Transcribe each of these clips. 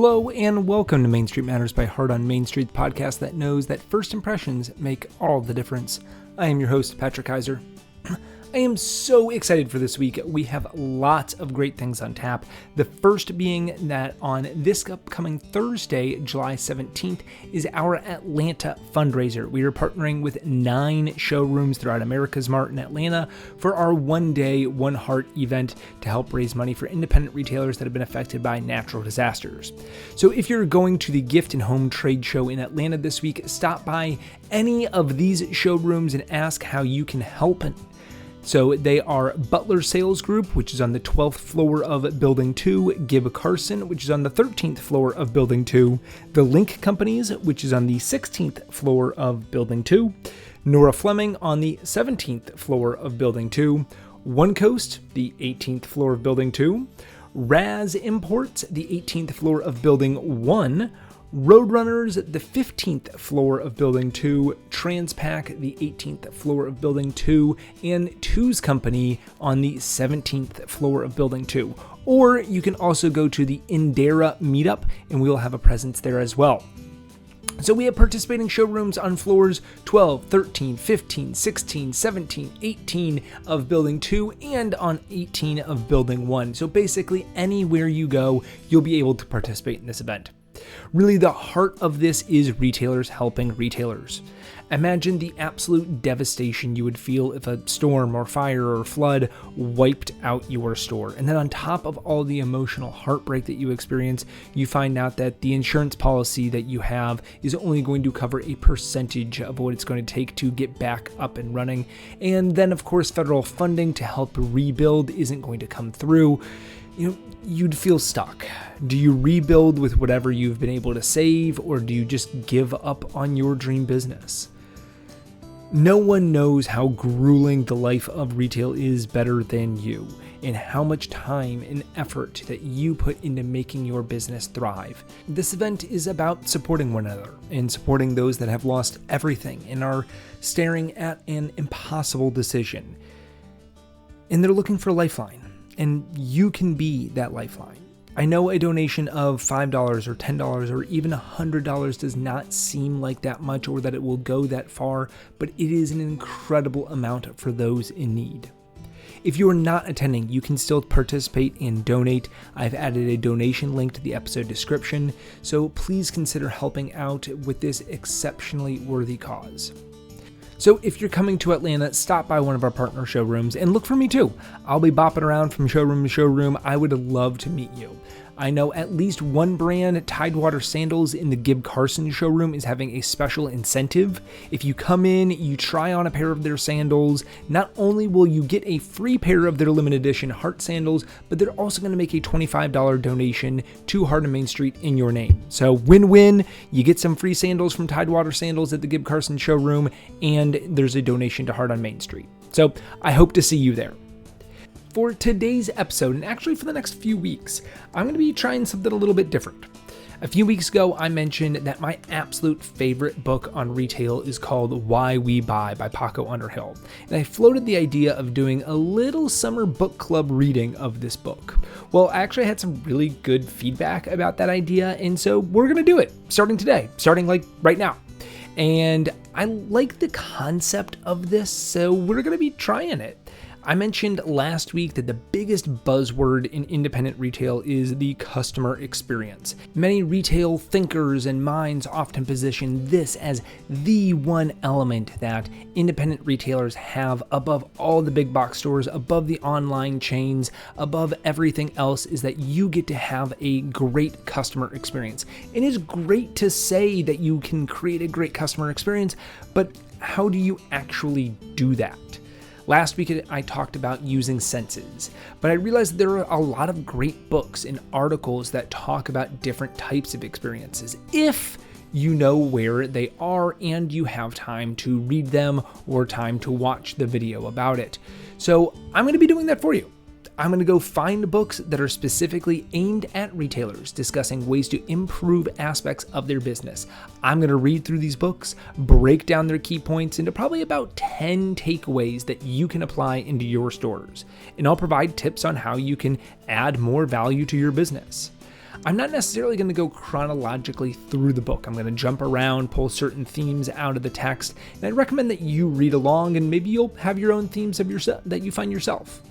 Hello and welcome to Main Street Matters by Heart on Main Street, the podcast that knows that first impressions make all the difference. I am your host, Patrick Keiser. I am so excited for this week. We have lots of great things on tap. The first being that on this upcoming Thursday, July 17th, is our Atlanta fundraiser. We are partnering with 9 showrooms throughout America's Mart in Atlanta for our One Day, One Heart event to help raise money for independent retailers that have been affected by natural disasters. So if you're going to the Gift and Home Trade Show in Atlanta this week, stop by any of these showrooms and ask how you can help. So they are Butler Sales Group, which is on the 12th floor of Building 2, Gibb Carson, which is on the 13th floor of Building 2, The Link Companies, which is on the 16th floor of Building 2, Nora Fleming on the 17th floor of Building 2, One Coast, the 18th floor of Building 2, Raz Imports, the 18th floor of Building 1, Roadrunners, the 15th floor of Building 2, Transpac, the 18th floor of Building 2, and Two's Company on the 17th floor of Building 2. Or you can also go to the Indera meetup, and we will have a presence there as well. So we have participating showrooms on floors 12, 13, 15, 16, 17, 18 of Building 2, and on 18 of Building 1. So basically, anywhere you go, you'll be able to participate in this event. Really, the heart of this is retailers helping retailers. Imagine the absolute devastation you would feel if a storm or fire or flood wiped out your store. And then on top of all the emotional heartbreak that you experience, you find out that the insurance policy that you have is only going to cover a percentage of what it's going to take to get back up and running. And then, of course, federal funding to help rebuild isn't going to come through. You'd feel stuck. Do you rebuild with whatever you've been able to save, or do you just give up on your dream business? No one knows how grueling the life of retail is better than you, and how much time and effort that you put into making your business thrive. This event is about supporting one another and supporting those that have lost everything and are staring at an impossible decision. And they're looking for a lifeline. And you can be that lifeline. I know a donation of $5 or $10 or even $100 does not seem like that much or that it will go that far, but it is an incredible amount for those in need. If you are not attending, you can still participate and donate. I've added a donation link to the episode description, so please consider helping out with this exceptionally worthy cause. So if you're coming to Atlanta, stop by one of our partner showrooms and look for me too. I'll be bopping around from showroom to showroom. I would love to meet you. I know at least one brand, Tidewater Sandals in the Gibb Carson showroom, is having a special incentive. If you come in, you try on a pair of their sandals, not only will you get a free pair of their limited edition Heart sandals, but they're also going to make a $25 donation to Heart on Main Street in your name. So win-win, you get some free sandals from Tidewater Sandals at the Gibb Carson showroom, and there's a donation to Heart on Main Street. So I hope to see you there. For today's episode, and actually for the next few weeks, I'm going to be trying something a little bit different. A few weeks ago, I mentioned that my absolute favorite book on retail is called Why We Buy by Paco Underhill, and I floated the idea of doing a little summer book club reading of this book. Well, I actually had some really good feedback about that idea, and so we're going to do it starting today, starting like right now. And I like the concept of this, so we're going to be trying it. I mentioned last week that the biggest buzzword in independent retail is the customer experience. Many retail thinkers and minds often position this as the one element that independent retailers have above all the big box stores, above the online chains, above everything else, is that you get to have a great customer experience. It is great to say that you can create a great customer experience, but how do you actually do that? Last week, I talked about using senses, but I realized there are a lot of great books and articles that talk about different types of experiences, if you know where they are and you have time to read them or time to watch the video about it. So I'm going to be doing that for you. I'm going to go find books that are specifically aimed at retailers discussing ways to improve aspects of their business. I'm going to read through these books, break down their key points into probably about 10 takeaways that you can apply into your stores. And I'll provide tips on how you can add more value to your business. I'm not necessarily going to go chronologically through the book. I'm going to jump around, pull certain themes out of the text, and I'd recommend that you read along and maybe you'll have your own themes of yourself that you find yourself.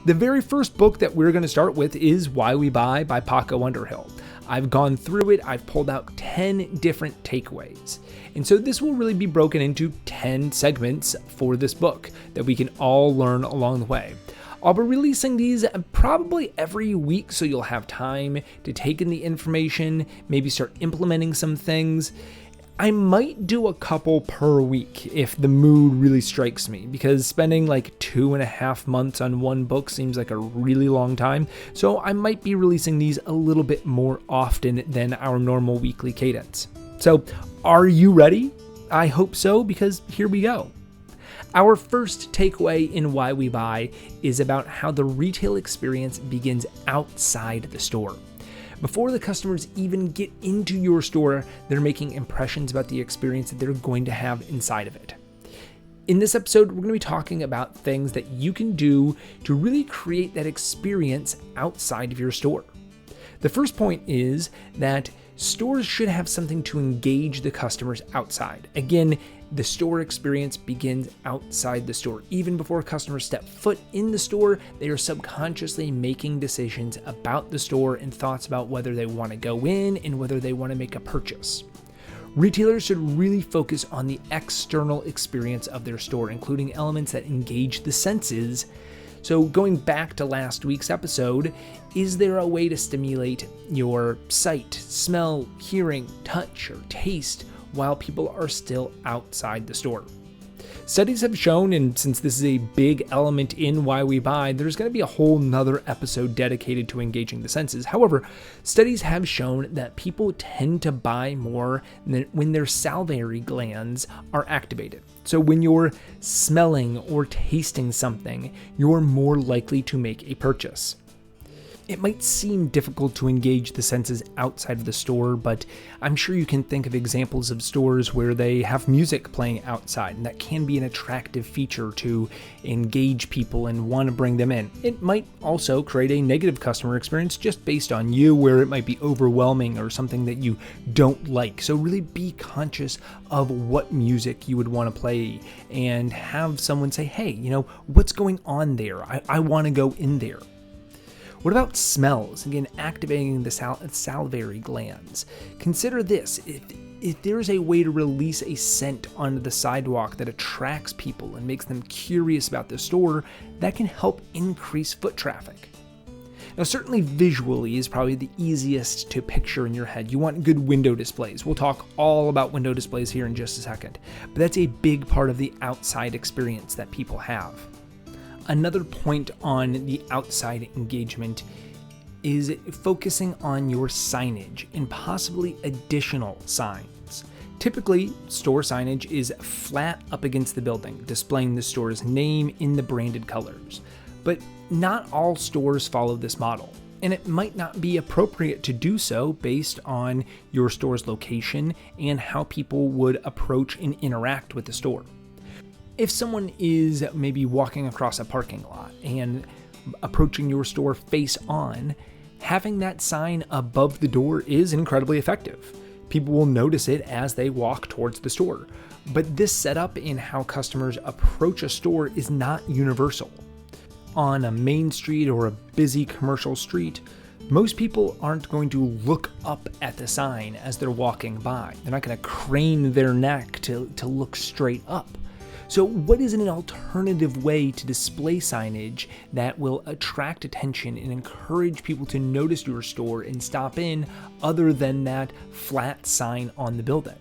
The very first book that we're going to start with is Why We Buy by Paco Underhill. I've gone through it. I've pulled out 10 different takeaways. And so this will really be broken into 10 segments for this book that we can all learn along the way. I'll be releasing these probably every week, so you'll have time to take in the information, maybe start implementing some things. I might do a couple per week if the mood really strikes me, because spending like 2.5 months on one book seems like a really long time, so I might be releasing these a little bit more often than our normal weekly cadence. So, are you ready? I hope so, because here we go. Our first takeaway in Why We Buy is about how the retail experience begins outside the store. Before the customers even get into your store, they're making impressions about the experience that they're going to have inside of it. In this episode, we're going to be talking about things that you can do to really create that experience outside of your store. The first point is that stores should have something to engage the customers outside. Again, the store experience begins outside the store. Even before customers step foot in the store, they are subconsciously making decisions about the store and thoughts about whether they want to go in and whether they want to make a purchase. Retailers should really focus on the external experience of their store, including elements that engage the senses. So going back to last week's episode, is there a way to stimulate your sight, smell, hearing, touch, or taste while people are still outside the store? Studies have shown, and since this is a big element in Why We Buy, there's going to be a whole nother episode dedicated to engaging the senses. However, studies have shown that people tend to buy more when their salivary glands are activated. So when you're smelling or tasting something, you're more likely to make a purchase. It might seem difficult to engage the senses outside of the store, but I'm sure you can think of examples of stores where they have music playing outside, and that can be an attractive feature to engage people and want to bring them in. It might also create a negative customer experience just based on you, where it might be overwhelming or something that you don't like. So really be conscious of what music you would want to play and have someone say, hey, what's going on there? I want to go in there. What about smells? Again, activating the salivary glands. Consider this. If there's a way to release a scent onto the sidewalk that attracts people and makes them curious about the store, that can help increase foot traffic. Now, certainly visually is probably the easiest to picture in your head. You want good window displays. We'll talk all about window displays here in just a second, but that's a big part of the outside experience that people have. Another point on the outside engagement is focusing on your signage and possibly additional signs. Typically, store signage is flat up against the building, displaying the store's name in the branded colors. But not all stores follow this model, and it might not be appropriate to do so based on your store's location and how people would approach and interact with the store. If someone is maybe walking across a parking lot and approaching your store face on, having that sign above the door is incredibly effective. People will notice it as they walk towards the store. But this setup in how customers approach a store is not universal. On a main street or a busy commercial street, most people aren't going to look up at the sign as they're walking by. They're not going to crane their neck to look straight up. So what is an alternative way to display signage that will attract attention and encourage people to notice your store and stop in other than that flat sign on the building?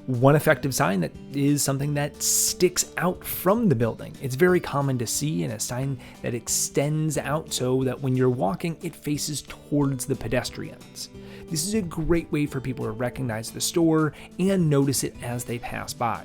One effective sign that is something that sticks out from the building. It's very common to see in a sign that extends out so that when you're walking, it faces towards the pedestrians. This is a great way for people to recognize the store and notice it as they pass by.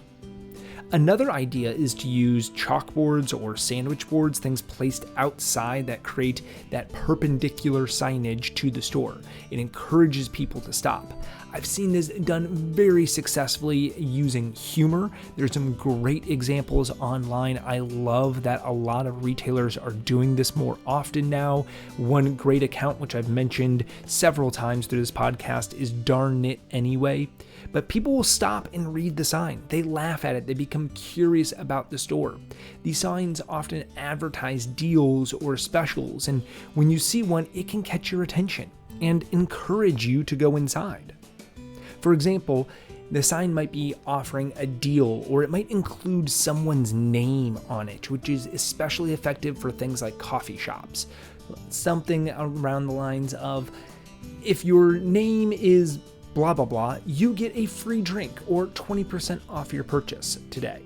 Another idea is to use chalkboards or sandwich boards, things placed outside that create that perpendicular signage to the store. It encourages people to stop. I've seen this done very successfully using humor. There's some great examples online. I love that a lot of retailers are doing this more often now. One great account, which I've mentioned several times through this podcast, is Darn It Anyway. But people will stop and read the sign. They laugh at it. They become curious about the store. These signs often advertise deals or specials, and when you see one, it can catch your attention and encourage you to go inside. For example, the sign might be offering a deal, or it might include someone's name on it, which is especially effective for things like coffee shops. Something around the lines of, if your name is blah, blah, blah, you get a free drink or 20% off your purchase today.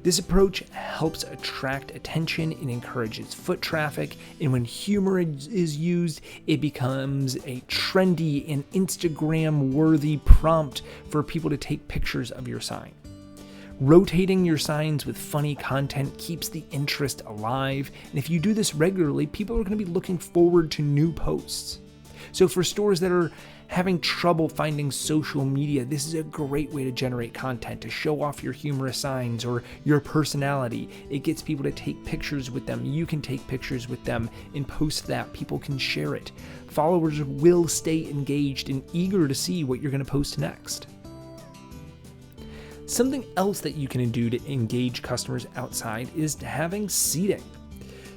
This approach helps attract attention and encourages foot traffic, and when humor is used, it becomes a trendy and Instagram-worthy prompt for people to take pictures of your sign. Rotating your signs with funny content keeps the interest alive, and if you do this regularly, people are going to be looking forward to new posts. So for stores that are having trouble finding social media, this is a great way to generate content, to show off your humorous signs or your personality. It gets people to take pictures with them. You can take pictures with them and post that. People can share it. Followers will stay engaged and eager to see what you're going to post next. Something else that you can do to engage customers outside is having seating.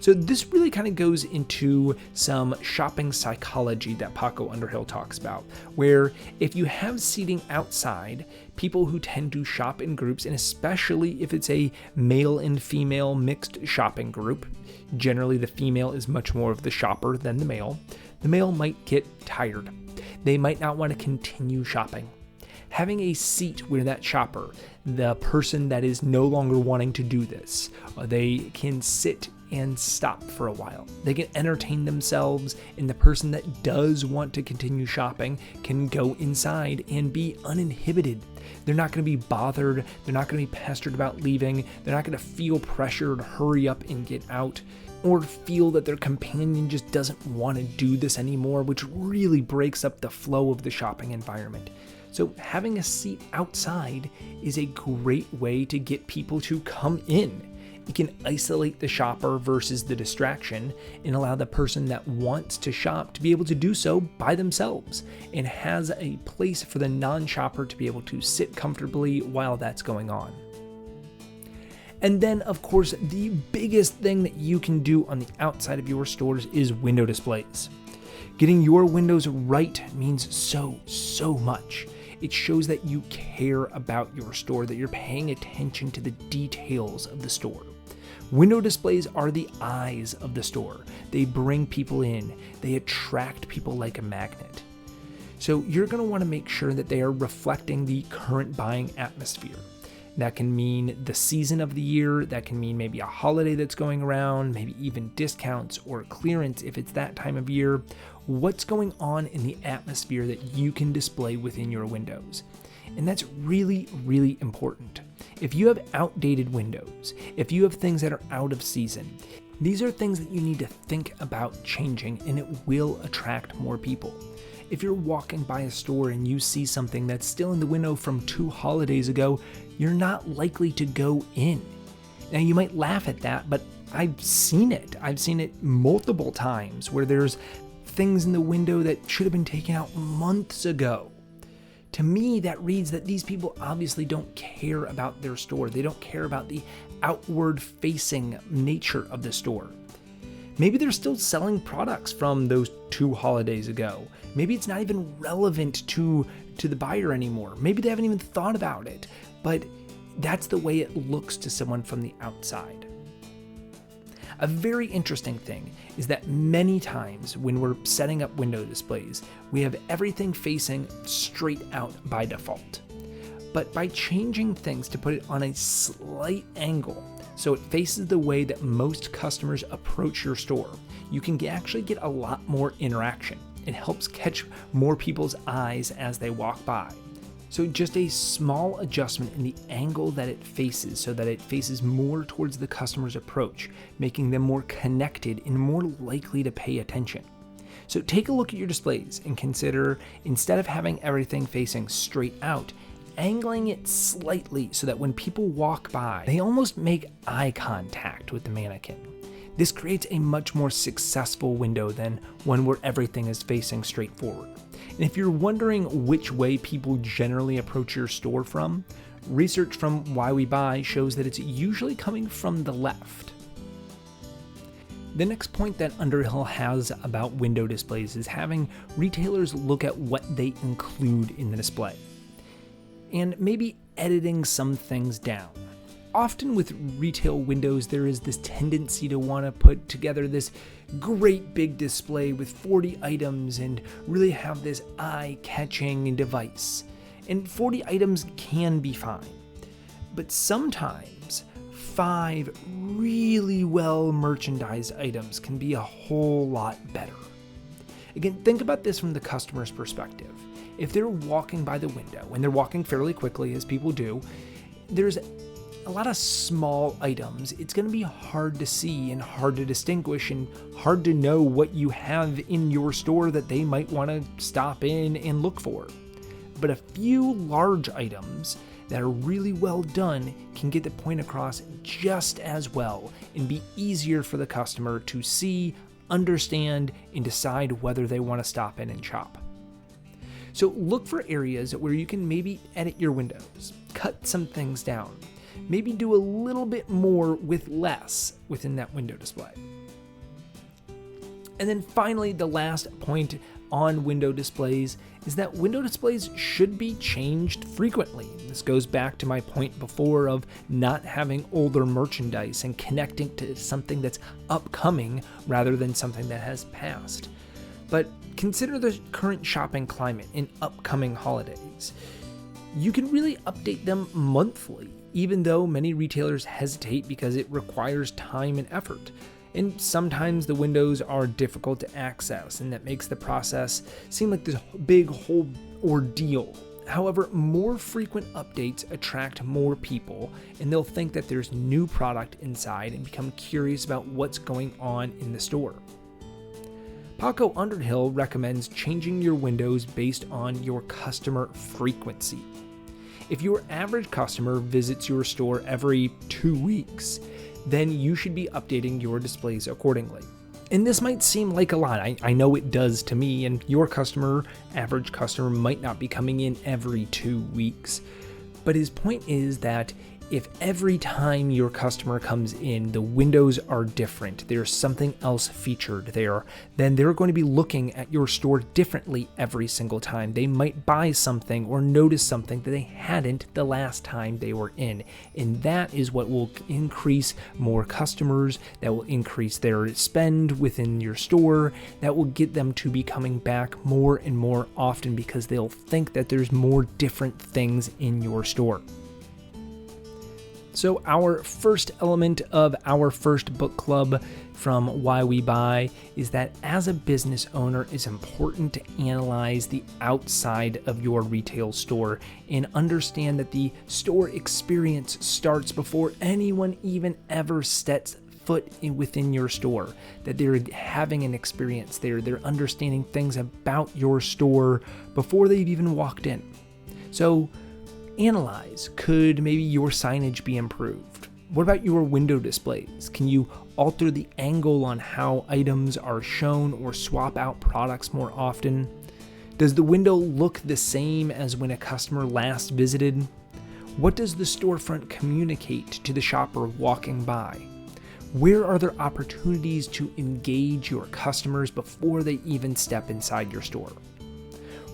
So this really kind of goes into some shopping psychology that Paco Underhill talks about, where if you have seating outside, people who tend to shop in groups, and especially if it's a male and female mixed shopping group, generally the female is much more of the shopper than the male might get tired. They might not want to continue shopping. Having a seat where that shopper, the person that is no longer wanting to do this, they can sit and stop for a while. They can entertain themselves, and the person that does want to continue shopping can go inside and be uninhibited. They're not going to be bothered. They're not going to be pestered about leaving. They're not going to feel pressure to hurry up and get out, or feel that their companion just doesn't want to do this anymore, which really breaks up the flow of the shopping environment. So having a seat outside is a great way to get people to come in. It can isolate the shopper versus the distraction and allow the person that wants to shop to be able to do so by themselves, and has a place for the non-shopper to be able to sit comfortably while that's going on. And then, of course, the biggest thing that you can do on the outside of your stores is window displays. Getting your windows right means so much. It shows that you care about your store, that you're paying attention to the details of the store. Window displays are the eyes of the store. They bring people in. They attract people like a magnet. So you're going to want to make sure that they are reflecting the current buying atmosphere. That can mean the season of the year. That can mean maybe a holiday that's going around, maybe even discounts or clearance if it's that time of year. What's going on in the atmosphere that you can display within your windows? And that's really, really important. If you have outdated windows, if you have things that are out of season, these are things that you need to think about changing, and it will attract more people. If you're walking by a store and you see something that's still in the window from 2 holidays ago, you're not likely to go in. Now, you might laugh at that, but I've seen it. I've seen it multiple times where there's things in the window that should have been taken out months ago. To me, that reads that these people obviously don't care about their store. They don't care about the outward-facing nature of the store. Maybe they're still selling products from those 2 holidays ago. Maybe it's not even relevant to the buyer anymore. Maybe they haven't even thought about it, but that's the way it looks to someone from the outside. A very interesting thing is that many times when we're setting up window displays, we have everything facing straight out by default. But by changing things to put it on a slight angle, so it faces the way that most customers approach your store, you can actually get a lot more interaction. It helps catch more people's eyes as they walk by. So just a small adjustment in the angle that it faces so that it faces more towards the customer's approach, making them more connected and more likely to pay attention. So take a look at your displays and consider, instead of having everything facing straight out, angling it slightly so that when people walk by, they almost make eye contact with the mannequin. This creates a much more successful window than one where everything is facing straight forward. And if you're wondering which way people generally approach your store from, research from Why We Buy shows that it's usually coming from the left. The next point that Underhill has about window displays is having retailers look at what they include in the display, and maybe editing some things down. Often with retail windows, there is this tendency to want to put together this great big display with 40 items and really have this eye-catching device. And 40 items can be fine, but sometimes 5 really well merchandised items can be a whole lot better. Again, think about this from the customer's perspective. If they're walking by the window, and they're walking fairly quickly as people do, there's a lot of small items. It's going to be hard to see and hard to distinguish and hard to know what you have in your store that they might want to stop in and look for. But a few large items that are really well done can get the point across just as well and be easier for the customer to see, understand, and decide whether they want to stop in and shop. So look for areas where you can maybe edit your windows, cut some things down, maybe do a little bit more with less within that window display. And then finally, the last point on window displays is that window displays should be changed frequently. This goes back to my point before of not having older merchandise and connecting to something that's upcoming rather than something that has passed. But consider the current shopping climate in upcoming holidays. You can really update them monthly, even though many retailers hesitate because it requires time and effort. And sometimes the windows are difficult to access, and that makes the process seem like this big whole ordeal. However, more frequent updates attract more people, and they'll think that there's new product inside and become curious about what's going on in the store. Paco Underhill recommends changing your windows based on your customer frequency. If your average customer visits your store every 2 weeks, then you should be updating your displays accordingly. And this might seem like a lot. I know it does to me, and your average customer might not be coming in every 2 weeks. But his point is that if every time your customer comes in, the windows are different, there's something else featured there, then they're going to be looking at your store differently every single time. They might buy something or notice something that they hadn't the last time they were in. And that is what will increase more customers, that will increase their spend within your store, that will get them to be coming back more and more often because they'll think that there's more different things in your store. So our first element of our first book club from Why We Buy is that as a business owner, it's important to analyze the outside of your retail store and understand that the store experience starts before anyone even ever sets foot within your store, that they're having an experience there, they're understanding things about your store before they've even walked in. So analyze, could maybe your signage be improved? What about your window displays? Can you alter the angle on how items are shown or swap out products more often? Does the window look the same as when a customer last visited? What does the storefront communicate to the shopper walking by? Where are there opportunities to engage your customers before they even step inside your store?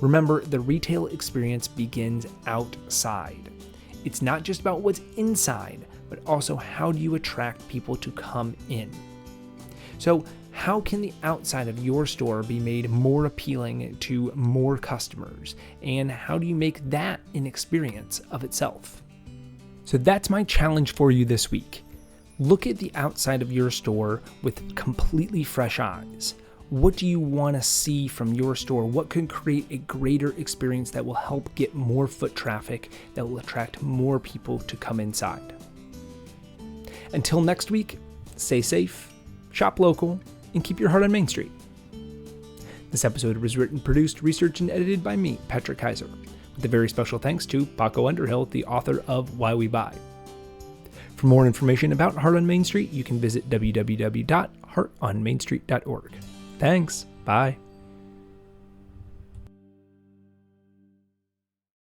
Remember, the retail experience begins outside. It's not just about what's inside, but also how do you attract people to come in. So how can the outside of your store be made more appealing to more customers? And how do you make that an experience of itself? So that's my challenge for you this week. Look at the outside of your store with completely fresh eyes. What do you want to see from your store? What can create a greater experience that will help get more foot traffic, that will attract more people to come inside? Until next week, stay safe, shop local, and keep your heart on Main Street. This episode was written, produced, researched, and edited by me, Patrick Keiser, with a very special thanks to Paco Underhill, the author of Why We Buy. For more information about Heart on Main Street, you can visit www.heartonmainstreet.org. Thanks. Bye.